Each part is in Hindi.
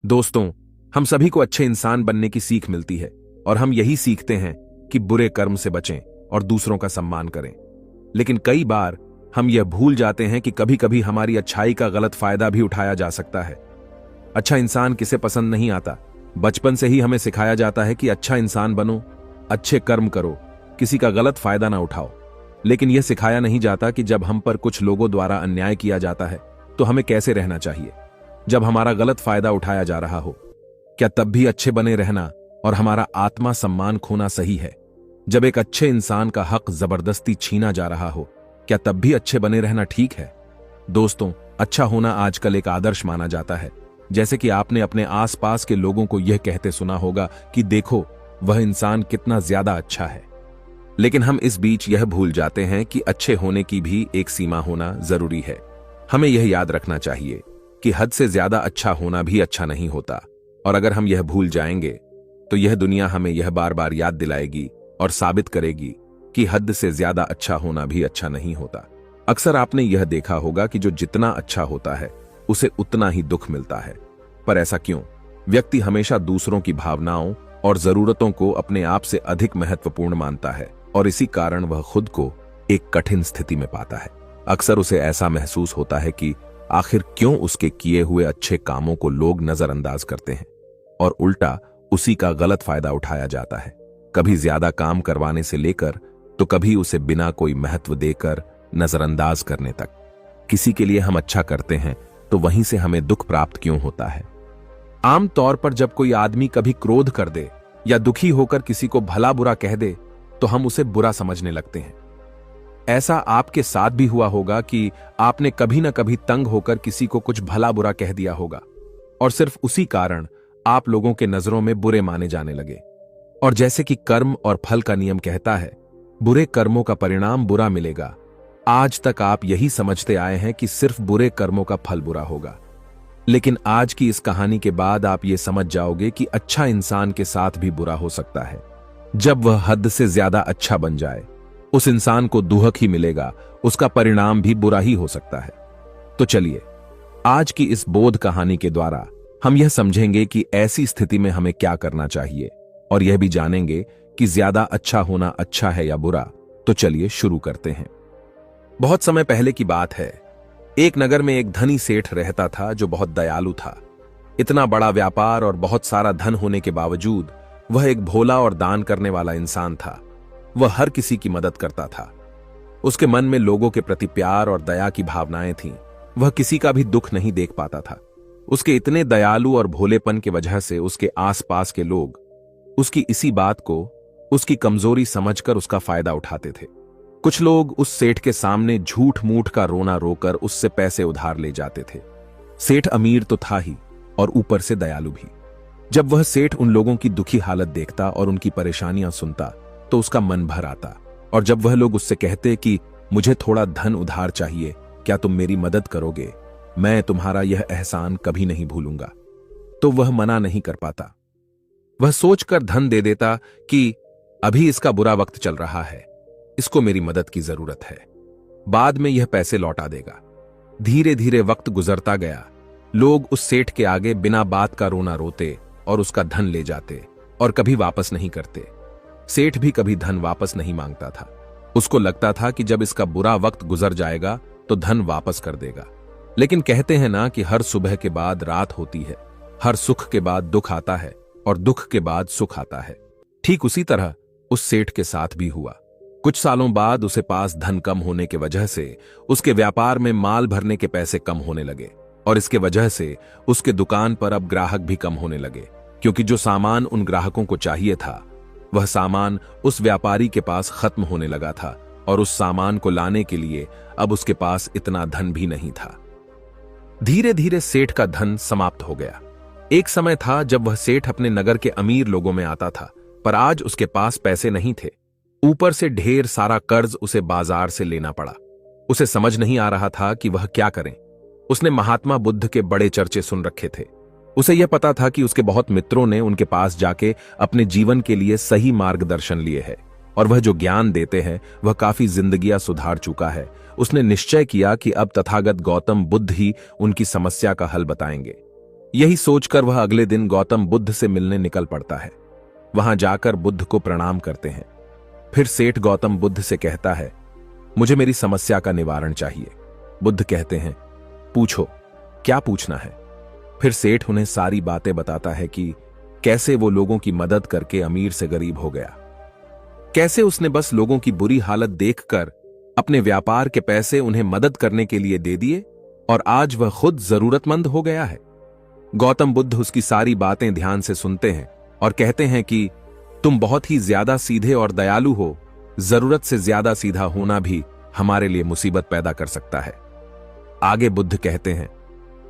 दोस्तों, हम सभी को अच्छे इंसान बनने की सीख मिलती है और हम यही सीखते हैं कि बुरे कर्म से बचें और दूसरों का सम्मान करें। लेकिन कई बार हम यह भूल जाते हैं कि कभी कभी हमारी अच्छाई का गलत फायदा भी उठाया जा सकता है। अच्छा इंसान किसे पसंद नहीं आता। बचपन से ही हमें सिखाया जाता है कि अच्छा इंसान बनो, अच्छे कर्म करो, किसी का गलत फायदा ना उठाओ। लेकिन यह सिखाया नहीं जाता कि जब हम पर कुछ लोगों द्वारा अन्याय किया जाता है तो हमें कैसे रहना चाहिए। जब हमारा गलत फायदा उठाया जा रहा हो, क्या तब भी अच्छे बने रहना और हमारा आत्मा सम्मान खोना सही है? जब एक अच्छे इंसान का हक जबरदस्ती छीना जा रहा हो, क्या तब भी अच्छे बने रहना ठीक है? दोस्तों, अच्छा होना आजकल एक आदर्श माना जाता है। जैसे कि आपने अपने आसपास के लोगों को यह कहते सुना होगा कि देखो वह इंसान कितना ज्यादा अच्छा है। लेकिन हम इस बीच यह भूल जाते हैं कि अच्छे होने की भी एक सीमा होना जरूरी है। हमें यह याद रखना चाहिए कि हद से ज्यादा अच्छा होना भी अच्छा नहीं होता। और अगर हम यह भूल जाएंगे तो यह दुनिया हमें यह बार बार याद दिलाएगी और साबित करेगी कि हद से ज्यादा अच्छा होना भी अच्छा नहीं होता। अक्सर आपने यह देखा होगा कि जो जितना अच्छा होता है उसे उतना ही दुख मिलता है। पर ऐसा क्यों? व्यक्ति हमेशा दूसरों की भावनाओं और जरूरतों को अपने आप से अधिक महत्वपूर्ण मानता है और इसी कारण वह खुद को एक कठिन स्थिति में पाता है। अक्सर उसे ऐसा महसूस होता है कि आखिर क्यों उसके किए हुए अच्छे कामों को लोग नजरअंदाज करते हैं और उल्टा उसी का गलत फायदा उठाया जाता है। कभी ज्यादा काम करवाने से लेकर तो कभी उसे बिना कोई महत्व देकर नजरअंदाज करने तक। किसी के लिए हम अच्छा करते हैं तो वहीं से हमें दुख प्राप्त क्यों होता है? आम तौर पर जब कोई आदमी कभी क्रोध कर दे या दुखी होकर किसी को भला बुरा कह दे तो हम उसे बुरा समझने लगते हैं। ऐसा आपके साथ भी हुआ होगा कि आपने कभी न कभी तंग होकर किसी को कुछ भला बुरा कह दिया होगा और सिर्फ उसी कारण आप लोगों के नजरों में बुरे माने जाने लगे। और जैसे कि कर्म और फल का नियम कहता है, बुरे कर्मों का परिणाम बुरा मिलेगा। आज तक आप यही समझते आए हैं कि सिर्फ बुरे कर्मों का फल बुरा होगा। लेकिन आज की इस कहानी के बाद आप ये समझ जाओगे कि अच्छा इंसान के साथ भी बुरा हो सकता है। जब वह हद से ज्यादा अच्छा बन जाए उस इंसान को दुहक ही मिलेगा, उसका परिणाम भी बुरा ही हो सकता है। तो चलिए आज की इस बोध कहानी के द्वारा हम यह समझेंगे कि ऐसी स्थिति में हमें क्या करना चाहिए और यह भी जानेंगे कि ज्यादा अच्छा होना अच्छा है या बुरा। तो चलिए शुरू करते हैं। बहुत समय पहले की बात है। एक नगर में एक धनी सेठ रहता था जो बहुत दयालु था। इतना बड़ा व्यापार और बहुत सारा धन होने के बावजूद वह एक भोला और दान करने वाला इंसान था। वह हर किसी की मदद करता था। उसके मन में लोगों के प्रति प्यार और दया की भावनाएं थीं। वह किसी का भी दुख नहीं देख पाता था। उसके इतने दयालु और भोलेपन की वजह से उसके आसपास के लोग उसकी इसी बात को उसकी कमजोरी समझकर उसका फायदा उठाते थे। कुछ लोग उस सेठ के सामने झूठ मूठ का रोना रोकर उससे पैसे उधार ले जाते थे। सेठ अमीर तो था ही और ऊपर से दयालु भी। जब वह सेठ उन लोगों की दुखी हालत देखता और उनकी परेशानियां सुनता तो उसका मन भर आता। और जब वह लोग उससे कहते कि मुझे थोड़ा धन उधार चाहिए, क्या तुम मेरी मदद करोगे? मैं तुम्हारा यह एहसान कभी नहीं भूलूंगा, तो वह मना नहीं कर पाता। वह सोचकर धन दे देता कि अभी इसका बुरा वक्त चल रहा है, इसको मेरी मदद की जरूरत है, बाद में यह पैसे लौटा देगा। धीरे धीरे वक्त गुजरता गया। लोग उस सेठ के आगे बिना बात का रोना रोते और उसका धन ले जाते और कभी वापस नहीं करते। सेठ भी कभी धन वापस नहीं मांगता था। उसको लगता था कि जब इसका बुरा वक्त गुजर जाएगा तो धन वापस कर देगा। लेकिन कहते हैं ना कि हर सुबह के बाद रात होती है, हर सुख के बाद दुख आता है और दुख के बाद सुख आता है। ठीक उसी तरह उस सेठ के साथ भी हुआ। कुछ सालों बाद उसे पास धन कम होने की वजह से उसके व्यापार में माल भरने के पैसे कम होने लगे और इसके वजह से उसके दुकान पर अब ग्राहक भी कम होने लगे, क्योंकि जो सामान उन ग्राहकों को चाहिए था वह सामान उस व्यापारी के पास खत्म होने लगा था और उस सामान को लाने के लिए अब उसके पास इतना धन भी नहीं था। धीरे धीरे सेठ का धन समाप्त हो गया। एक समय था जब वह सेठ अपने नगर के अमीर लोगों में आता था, पर आज उसके पास पैसे नहीं थे। ऊपर से ढेर सारा कर्ज उसे बाजार से लेना पड़ा। उसे समझ नहीं आ रहा था कि वह क्या करें। उसने महात्मा बुद्ध के बड़े चर्चे सुन रखे थे। उसे यह पता था कि उसके बहुत मित्रों ने उनके पास जाके अपने जीवन के लिए सही मार्गदर्शन लिए है और वह जो ज्ञान देते हैं वह काफी जिंदगियां सुधार चुका है। उसने निश्चय किया कि अब तथागत गौतम बुद्ध ही उनकी समस्या का हल बताएंगे। यही सोचकर वह अगले दिन गौतम बुद्ध से मिलने निकल पड़ता है। वहां जाकर बुद्ध को प्रणाम करते हैं। फिर सेठ गौतम बुद्ध से कहता है, मुझे मेरी समस्या का निवारण चाहिए। बुद्ध कहते हैं, पूछो, क्या पूछना है। फिर सेठ उन्हें सारी बातें बताता है कि कैसे वो लोगों की मदद करके अमीर से गरीब हो गया, कैसे उसने बस लोगों की बुरी हालत देखकर अपने व्यापार के पैसे उन्हें मदद करने के लिए दे दिए और आज वह खुद जरूरतमंद हो गया है। गौतम बुद्ध उसकी सारी बातें ध्यान से सुनते हैं और कहते हैं कि तुम बहुत ही ज्यादा सीधे और दयालु हो, जरूरत से ज्यादा सीधा होना भी हमारे लिए मुसीबत पैदा कर सकता है। आगे बुद्ध कहते हैं,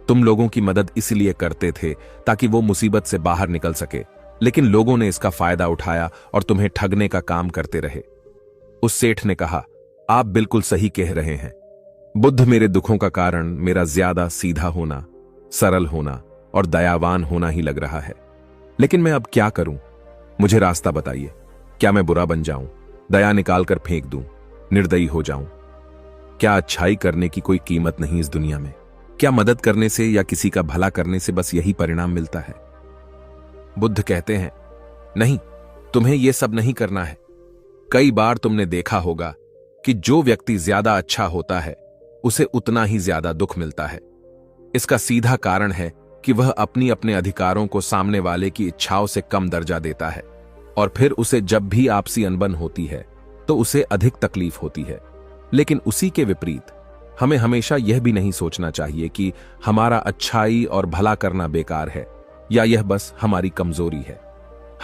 तुम लोगों की मदद इसलिए करते थे ताकि वो मुसीबत से बाहर निकल सके, लेकिन लोगों ने इसका फायदा उठाया और तुम्हें ठगने का काम करते रहे। उस सेठ ने कहा, आप बिल्कुल सही कह रहे हैं बुद्ध, मेरे दुखों का कारण मेरा ज्यादा सीधा होना, सरल होना और दयावान होना ही लग रहा है। लेकिन मैं अब क्या करूं? मुझे रास्ता बताइए। क्या मैं बुरा बन जाऊं, दया निकालकर फेंक दूं, निर्दयी हो जाऊं? क्या अच्छाई करने की कोई कीमत नहीं इस दुनिया में? क्या मदद करने से या किसी का भला करने से बस यही परिणाम मिलता है? बुद्ध कहते हैं, नहीं, तुम्हें यह सब नहीं करना है। कई बार तुमने देखा होगा कि जो व्यक्ति ज्यादा अच्छा होता है उसे उतना ही ज्यादा दुख मिलता है। इसका सीधा कारण है कि वह अपनी अपने अधिकारों को सामने वाले की इच्छाओं से कम दर्जा देता है और फिर उसे जब भी आपसी अनबन होती है तो उसे अधिक तकलीफ होती है। लेकिन उसी के विपरीत हमें हमेशा यह भी नहीं सोचना चाहिए कि हमारा अच्छाई और भला करना बेकार है या यह बस हमारी कमजोरी है।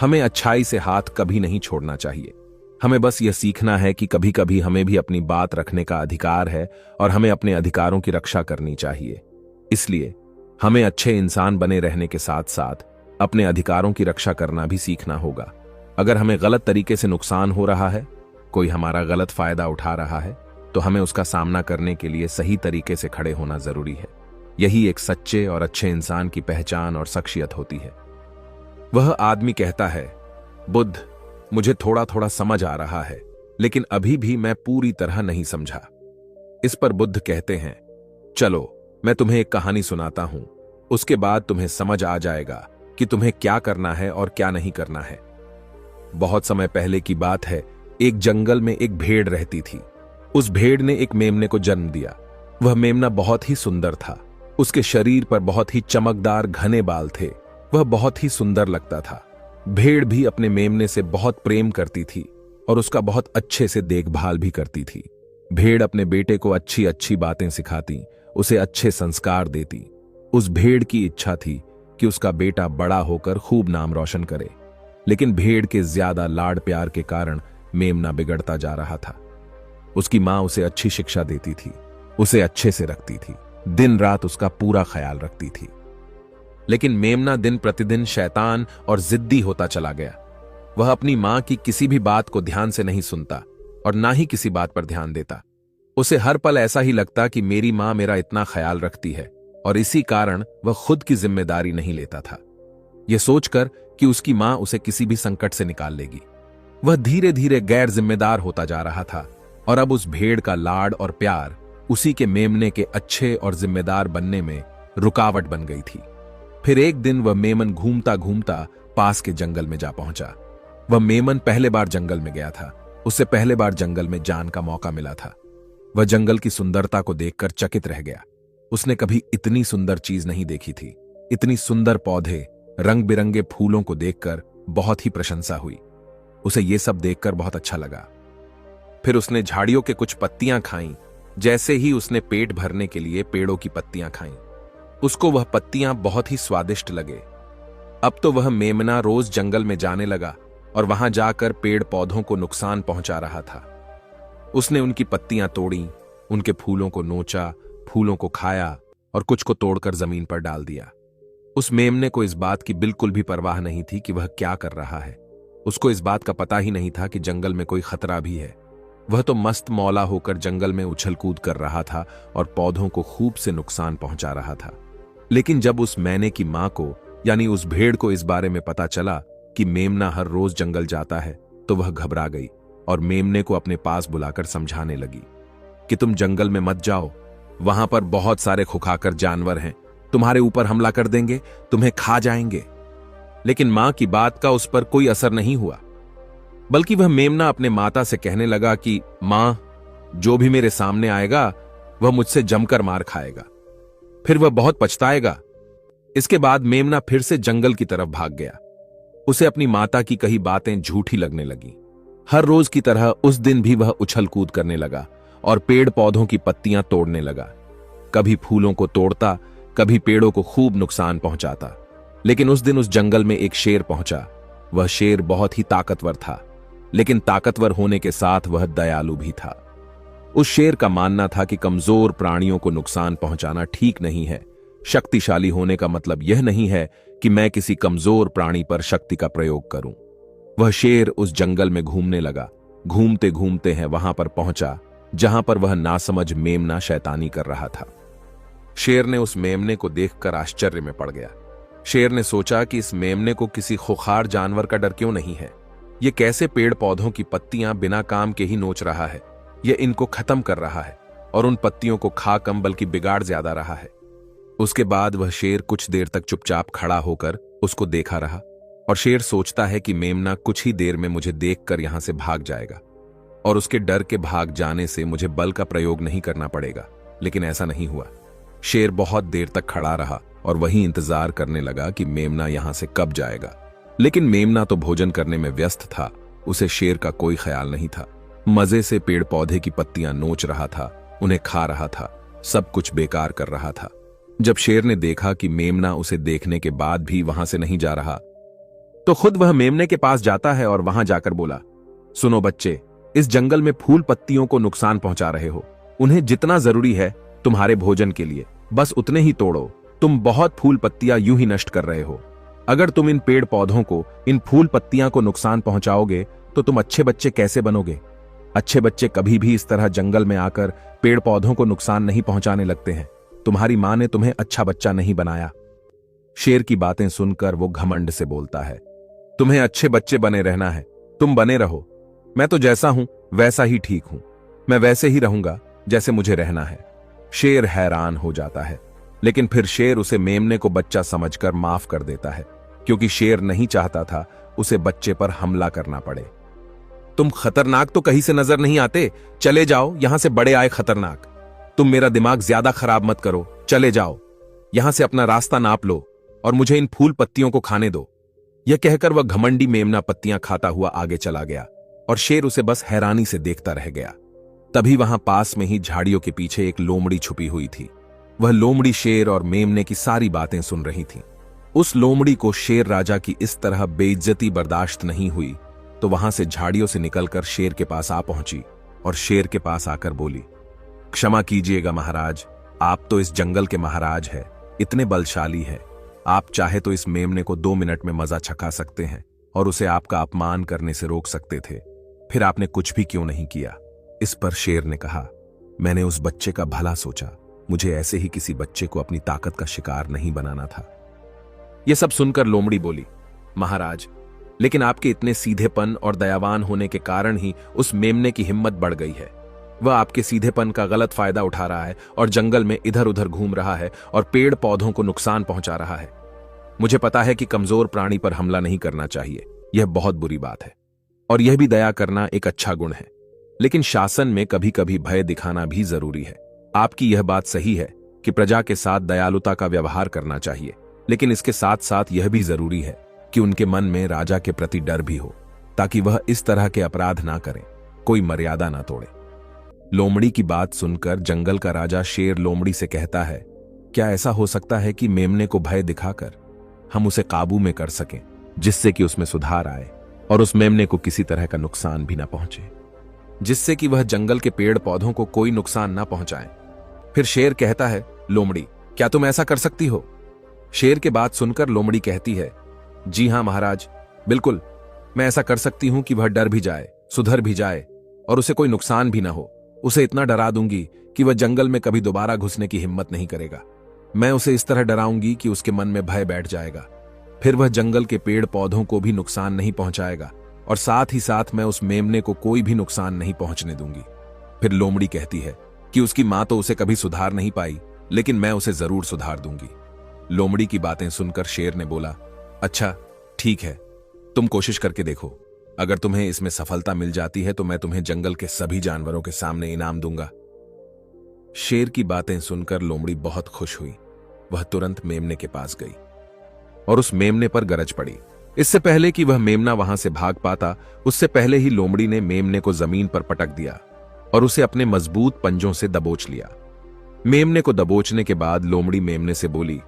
हमें अच्छाई से हाथ कभी नहीं छोड़ना चाहिए। हमें बस यह सीखना है कि कभी कभी हमें भी अपनी बात रखने का अधिकार है और हमें अपने अधिकारों की रक्षा करनी चाहिए। इसलिए हमें अच्छे इंसान बने रहने के साथ साथ अपने अधिकारों की रक्षा करना भी सीखना होगा। अगर हमें गलत तरीके से नुकसान हो रहा है, कोई हमारा गलत फायदा उठा रहा है, तो हमें उसका सामना करने के लिए सही तरीके से खड़े होना जरूरी है। यही एक सच्चे और अच्छे इंसान की पहचान और शख्सियत होती है। वह आदमी कहता है, बुद्ध, मुझे थोड़ा थोड़ा समझ आ रहा है, लेकिन अभी भी मैं पूरी तरह नहीं समझा। इस पर बुद्ध कहते हैं, चलो मैं तुम्हें एक कहानी सुनाता हूं, उसके बाद तुम्हें समझ आ जाएगा कि तुम्हें क्या करना है और क्या नहीं करना है। बहुत समय पहले की बात है, एक जंगल में एक भेड़ रहती थी। उस भेड़ ने एक मेमने को जन्म दिया। वह मेमना बहुत ही सुंदर था। उसके शरीर पर बहुत ही चमकदार घने बाल थे। वह बहुत ही सुंदर लगता था। भेड़ भी अपने मेमने से बहुत प्रेम करती थी और उसका बहुत अच्छे से देखभाल भी करती थी। भेड़ अपने बेटे को अच्छी अच्छी बातें सिखाती, उसे अच्छे संस्कार देती। उस भेड़ की इच्छा थी कि उसका बेटा बड़ा होकर खूब नाम रोशन करे, लेकिन भेड़ के ज्यादा लाड प्यार के कारण मेमना बिगड़ता जा रहा था। उसकी मां उसे अच्छी शिक्षा देती थी, उसे अच्छे से रखती थी, दिन रात उसका पूरा ख्याल रखती थी। लेकिन मेमना दिन प्रतिदिन शैतान और जिद्दी होता चला गया। वह अपनी मां की किसी भी बात को ध्यान से नहीं सुनता और ना ही किसी बात पर ध्यान देता। उसे हर पल ऐसा ही लगता कि मेरी मां मेरा इतना ख्याल रखती है, और इसी कारण वह खुद की जिम्मेदारी नहीं लेता था, यह सोचकर कि उसकी मां उसे किसी भी संकट से निकाल लेगी। वह धीरे धीरे गैर जिम्मेदार होता जा रहा था और अब उस भेड़ का लाड और प्यार उसी के मेमने के अच्छे और जिम्मेदार बनने में रुकावट बन गई थी। फिर एक दिन वह मेमन घूमता घूमता पास के जंगल में जा पहुंचा। वह मेमन पहले बार जंगल में गया था। उससे पहले बार जंगल में जान का मौका मिला था। वह जंगल की सुंदरता को देखकर चकित रह गया। उसने कभी इतनी सुंदर चीज नहीं देखी थी। इतनी सुंदर पौधे, रंग बिरंगे फूलों को देखकर बहुत ही प्रशंसा हुई। उसे यह सब देखकर बहुत अच्छा लगा। फिर उसने झाड़ियों के कुछ पत्तियां खाईं। जैसे ही उसने पेट भरने के लिए पेड़ों की पत्तियां खाईं, उसको वह पत्तियां बहुत ही स्वादिष्ट लगे। अब तो वह मेमना रोज जंगल में जाने लगा और वहां जाकर पेड़ पौधों को नुकसान पहुंचा रहा था। उसने उनकी पत्तियां तोड़ी, उनके फूलों को नोचा, फूलों को खाया और कुछ को तोड़कर जमीन पर डाल दिया। उस मेमने को इस बात की बिल्कुल भी परवाह नहीं थी कि वह क्या कर रहा है। उसको इस बात का पता ही नहीं था कि जंगल में कोई खतरा भी है। वह तो मस्त मौला होकर जंगल में उछल कूद कर रहा था और पौधों को खूब से नुकसान पहुंचा रहा था। लेकिन जब उस मैने की मां को, यानी उस भेड़ को इस बारे में पता चला कि मेमना हर रोज जंगल जाता है, तो वह घबरा गई और मेमने को अपने पास बुलाकर समझाने लगी कि तुम जंगल में मत जाओ, वहां पर बहुत सारे खुखाकर जानवर हैं तुम्हारे ऊपर हमला कर देंगे, तुम्हें खा जाएंगे। लेकिन मां की बात का उस पर कोई असर नहीं हुआ, बल्कि वह मेमना अपने माता से कहने लगा कि मां, जो भी मेरे सामने आएगा वह मुझसे जमकर मार खाएगा, फिर वह बहुत पछताएगा। इसके बाद मेमना फिर से जंगल की तरफ भाग गया। उसे अपनी माता की कही बातें झूठी लगने लगी। हर रोज की तरह उस दिन भी वह उछल कूद करने लगा और पेड़ पौधों की पत्तियां तोड़ने लगा। कभी फूलों को तोड़ता, कभी पेड़ों को खूब नुकसान पहुंचाता। लेकिन उस दिन उस जंगल में एक शेर पहुंचा। वह शेर बहुत ही ताकतवर था, लेकिन ताकतवर होने के साथ वह दयालु भी था। उस शेर का मानना था कि कमजोर प्राणियों को नुकसान पहुंचाना ठीक नहीं है। शक्तिशाली होने का मतलब यह नहीं है कि मैं किसी कमजोर प्राणी पर शक्ति का प्रयोग करूं। वह शेर उस जंगल में घूमने लगा। घूमते घूमते है वहां पर पहुंचा जहां पर वह नासमझ मेमना शैतानी कर रहा था। शेर ने उस मेमने को देखकर आश्चर्य में पड़ गया। शेर ने सोचा कि इस मेमने को किसी खुखार जानवर का डर क्यों नहीं है। यह कैसे पेड़ पौधों की पत्तियां बिना काम के ही नोच रहा है। यह इनको खत्म कर रहा है और उन पत्तियों को खा कम बल्कि बिगाड़ ज्यादा रहा है। उसके बाद वह शेर कुछ देर तक चुपचाप खड़ा होकर उसको देखा रहा और शेर सोचता है कि मेमना कुछ ही देर में मुझे देखकर यहां से भाग जाएगा और उसके डर के भाग जाने से मुझे बल का प्रयोग नहीं करना पड़ेगा। लेकिन ऐसा नहीं हुआ। शेर बहुत देर तक खड़ा रहा और वहीं इंतजार करने लगा कि मेमना यहां से कब जाएगा। लेकिन मेमना तो भोजन करने में व्यस्त था। उसे शेर का कोई ख्याल नहीं था। मजे से पेड़ पौधे की पत्तियां नोच रहा था, उन्हें खा रहा था, सब कुछ बेकार कर रहा था। जब शेर ने देखा कि मेमना उसे देखने के बाद भी वहां से नहीं जा रहा, तो खुद वह मेमने के पास जाता है और वहां जाकर बोला, सुनो बच्चे, इस जंगल में फूल पत्तियों को नुकसान पहुंचा रहे हो। उन्हें जितना जरूरी है तुम्हारे भोजन के लिए, बस उतने ही तोड़ो। तुम बहुत फूल पत्तियां यूं ही नष्ट कर रहे हो। अगर तुम इन पेड़ पौधों को, इन फूल पत्तियां को नुकसान पहुंचाओगे तो तुम अच्छे बच्चे कैसे बनोगे? अच्छे बच्चे कभी भी इस तरह जंगल में आकर पेड़ पौधों को नुकसान नहीं पहुंचाने लगते हैं। तुम्हारी मां ने तुम्हें अच्छा बच्चा नहीं बनाया। शेर की बातें सुनकर वो घमंड से बोलता है, तुम्हें अच्छे बच्चे बने रहना है, तुम बने रहो। मैं तो जैसा हूं वैसा ही ठीक हूं। मैं वैसे ही रहूंगा जैसे मुझे रहना है। शेर हैरान हो जाता है, लेकिन फिर शेर उसे मेमने को बच्चा समझकर माफ कर देता है, क्योंकि शेर नहीं चाहता था उसे बच्चे पर हमला करना पड़े। तुम खतरनाक तो कहीं से नजर नहीं आते, चले जाओ यहां से, बड़े आए खतरनाक। तुम मेरा दिमाग ज्यादा खराब मत करो, चले जाओ यहां से, अपना रास्ता नाप लो और मुझे इन फूल पत्तियों को खाने दो। यह कहकर वह घमंडी मेमना पत्तियां खाता हुआ आगे चला गया और शेर उसे बस हैरानी से देखता रह गया। तभी वहां पास में ही झाड़ियों के पीछे एक लोमड़ी छुपी हुई थी। वह लोमड़ी शेर और मेमने की सारी बातें सुन रही थी। उस लोमड़ी को शेर राजा की इस तरह बेइज्जती बर्दाश्त नहीं हुई, तो वहां से झाड़ियों से निकलकर शेर के पास आ पहुंची और शेर के पास आकर बोली, क्षमा कीजिएगा महाराज, आप तो इस जंगल के महाराज हैं, इतने बलशाली हैं। आप चाहे तो इस मेमने को 2 मिनट में मजा चखा सकते हैं और उसे आपका अपमान करने से रोक सकते थे, फिर आपने कुछ भी क्यों नहीं किया? इस पर शेर ने कहा, मैंने उस बच्चे का भला सोचा, मुझे ऐसे ही किसी बच्चे को अपनी ताकत का शिकार नहीं बनाना था। यह सब सुनकर लोमड़ी बोली, महाराज, लेकिन आपके इतने सीधेपन और दयावान होने के कारण ही उस मेमने की हिम्मत बढ़ गई है। वह आपके सीधेपन का गलत फायदा उठा रहा है और जंगल में इधर उधर घूम रहा है और पेड़ पौधों को नुकसान पहुंचा रहा है। मुझे पता है कि कमजोर प्राणी पर हमला नहीं करना चाहिए, यह बहुत बुरी बात है, और यह भी दया करना एक अच्छा गुण है। लेकिन शासन में कभी कभी भय दिखाना भी जरूरी है। आपकी यह बात सही है कि प्रजा के साथ दयालुता का व्यवहार करना चाहिए, लेकिन इसके साथ साथ यह भी जरूरी है कि उनके मन में राजा के प्रति डर भी हो, ताकि वह इस तरह के अपराध ना करें, कोई मर्यादा ना तोड़े। लोमड़ी की बात सुनकर जंगल का राजा शेर लोमड़ी से कहता है, क्या ऐसा हो सकता है कि मेमने को भय दिखाकर हम उसे काबू में कर सकें, जिससे कि उसमें सुधार आए और उस मेमने को किसी तरह का नुकसान भी ना पहुंचे, जिससे कि वह जंगल के पेड़ पौधों को कोई नुकसान ना पहुंचाए? फिर शेर कहता है, लोमड़ी, क्या तुम ऐसा कर सकती हो? शेर के बात सुनकर लोमड़ी कहती है, जी हां महाराज, बिल्कुल, मैं ऐसा कर सकती हूं कि वह डर भी जाए, सुधर भी जाए और उसे कोई नुकसान भी ना हो। उसे इतना डरा दूंगी कि वह जंगल में कभी दोबारा घुसने की हिम्मत नहीं करेगा। मैं उसे इस तरह डराऊंगी कि उसके मन में भय बैठ जाएगा। फिर वह जंगल के पेड़ पौधों को भी नुकसान नहीं पहुंचाएगा और साथ ही साथ मैं उस मेमने को कोई भी नुकसान नहीं पहुंचने दूंगी। फिर लोमड़ी कहती है कि उसकी मां तो उसे कभी सुधार नहीं पाई, लेकिन मैं उसे जरूर सुधार दूंगी। लोमड़ी की बातें सुनकर शेर ने बोला, अच्छा ठीक है, तुम कोशिश करके देखो। अगर तुम्हें इसमें सफलता मिल जाती है तो मैं तुम्हें जंगल के सभी जानवरों के सामने इनाम दूंगा। शेर की बातें सुनकर लोमड़ी बहुत खुश हुई। वह तुरंत मेमने के पास गई और उस मेमने पर गरज पड़ी। इससे पहले कि वह मेमना वहां से भाग पाता, उससे पहले ही लोमड़ी ने मेमने को जमीन पर पटक दिया और उसे अपने मजबूत पंजों से दबोच लिया। मेमने को दबोचने के बाद लोमड़ी मेमने से बोली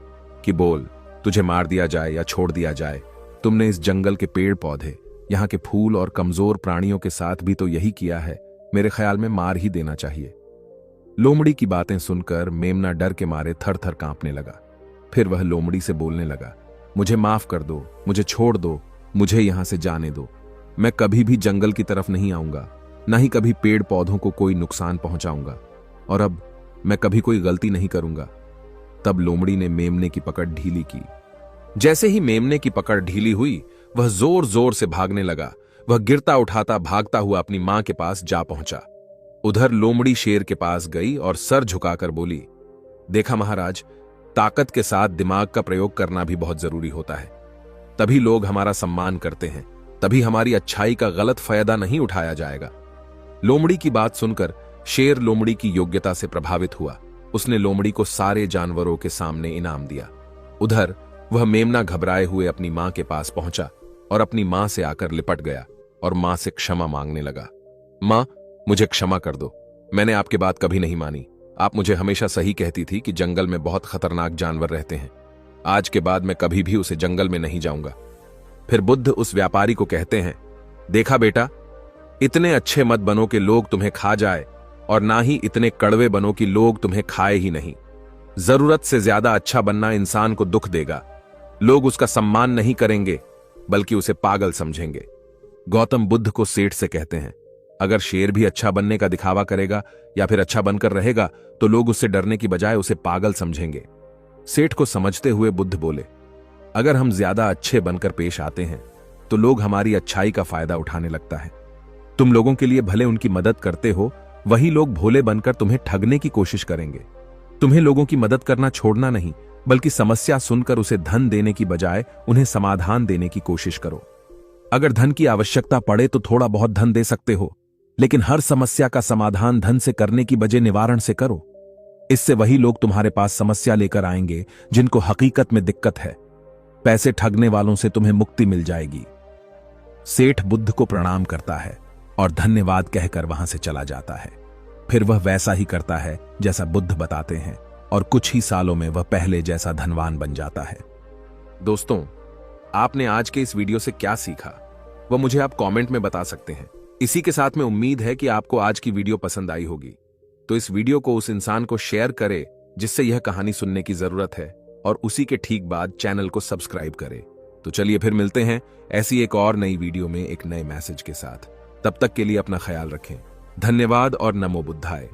कि बोल, तुझे मार दिया जाए या छोड़ दिया जाए, तुमने इस जंगल के पेड़ पौधे, यहाँ के फूल और कमजोर प्राणियों के साथ भी तो यही किया है। मेरे ख्याल में मार ही देना चाहिए। लोमड़ी की बातें सुनकर मेमना डर के मारे थर थर कांपने लगा। फिर वह लोमड़ी से बोलने लगा, मुझे माफ कर दो, मुझे छोड़ दो, मुझे यहां से जाने दो। मैं कभी भी जंगल की तरफ नहीं आऊंगा, ना ही कभी पेड़ पौधों को कोई नुकसान पहुंचाऊंगा, और अब मैं कभी कोई गलती नहीं करूंगा। तब लोमड़ी ने मेमने की पकड़ ढीली की। जैसे ही मेमने की पकड़ ढीली हुई, वह जोर जोर से भागने लगा। वह गिरता उठाता भागता हुआ अपनी मां के पास जा पहुंचा। उधर लोमड़ी शेर के पास गई और सर झुकाकर बोली, देखा महाराज, ताकत के साथ दिमाग का प्रयोग करना भी बहुत जरूरी होता है। तभी लोग हमारा सम्मान करते हैं, तभी हमारी अच्छाई का गलत फायदा नहीं उठाया जाएगा। लोमड़ी की बात सुनकर शेर लोमड़ी की योग्यता से प्रभावित हुआ। उसने लोमड़ी को सारे जानवरों के सामने इनाम दिया। उधर वह मेमना घबराए हुए अपनी मां के पास पहुंचा और अपनी मां से आकर लिपट गया और मां से क्षमा मांगने लगा। मां, मुझे क्षमा कर दो, मैंने आपकी बात कभी नहीं मानी। आप मुझे हमेशा सही कहती थी कि जंगल में बहुत खतरनाक जानवर रहते हैं। आज के बाद मैं कभी भी उसे जंगल में नहीं जाऊंगा। फिर बुद्ध उस व्यापारी को कहते हैं, देखा बेटा, इतने अच्छे मत बनो कि लोग तुम्हें खा जाए, और ना ही इतने कड़वे बनो कि लोग तुम्हें खाए ही नहीं। जरूरत से ज्यादा अच्छा बनना इंसान को दुख देगा। लोग उसका सम्मान नहीं करेंगे, बल्कि उसे पागल समझेंगे। गौतम बुद्ध को सेठ से कहते हैं, अगर शेर भी अच्छा बनने का दिखावा करेगा या फिर अच्छा बनकर रहेगा तो लोग उससे डरने की बजाय उसे पागल समझेंगे। सेठ को समझते हुए बुद्ध बोले, अगर हम ज्यादा अच्छे बनकर पेश आते हैं तो लोग हमारी अच्छाई का फायदा उठाने लगता है। तुम लोगों के लिए भले उनकी मदद करते हो, वही लोग भोले बनकर तुम्हें ठगने की कोशिश करेंगे। तुम्हें लोगों की मदद करना छोड़ना नहीं, बल्कि समस्या सुनकर उसे धन देने की बजाय उन्हें समाधान देने की कोशिश करो। अगर धन की आवश्यकता पड़े तो थोड़ा बहुत धन दे सकते हो, लेकिन हर समस्या का समाधान धन से करने की बजाय निवारण से करो। इससे वही लोग तुम्हारे पास समस्या लेकर आएंगे जिनको हकीकत में दिक्कत है। पैसे ठगने वालों से तुम्हें मुक्ति मिल जाएगी। सेठ बुद्ध को प्रणाम करता है और धन्यवाद कहकर वहां से चला जाता है। फिर वह वैसा ही करता है जैसा बुद्ध बताते हैं, और कुछ ही सालों में वह पहले जैसा धनवान बन जाता है। दोस्तों, आपने आज के इस वीडियो से क्या सीखा, वह मुझे आप कमेंट में बता सकते हैं। इसी के साथ में उम्मीद है कि आपको आज की वीडियो पसंद आई होगी। तो इस वीडियो को उस इंसान को शेयर करें जिससे यह कहानी सुनने की जरूरत है, और उसी के ठीक बाद चैनल को सब्सक्राइब करें। तो चलिए फिर मिलते हैं ऐसी एक और नई वीडियो में एक नए मैसेज के साथ। तब तक के लिए अपना ख्याल रखें। धन्यवाद और नमो बुद्धाय।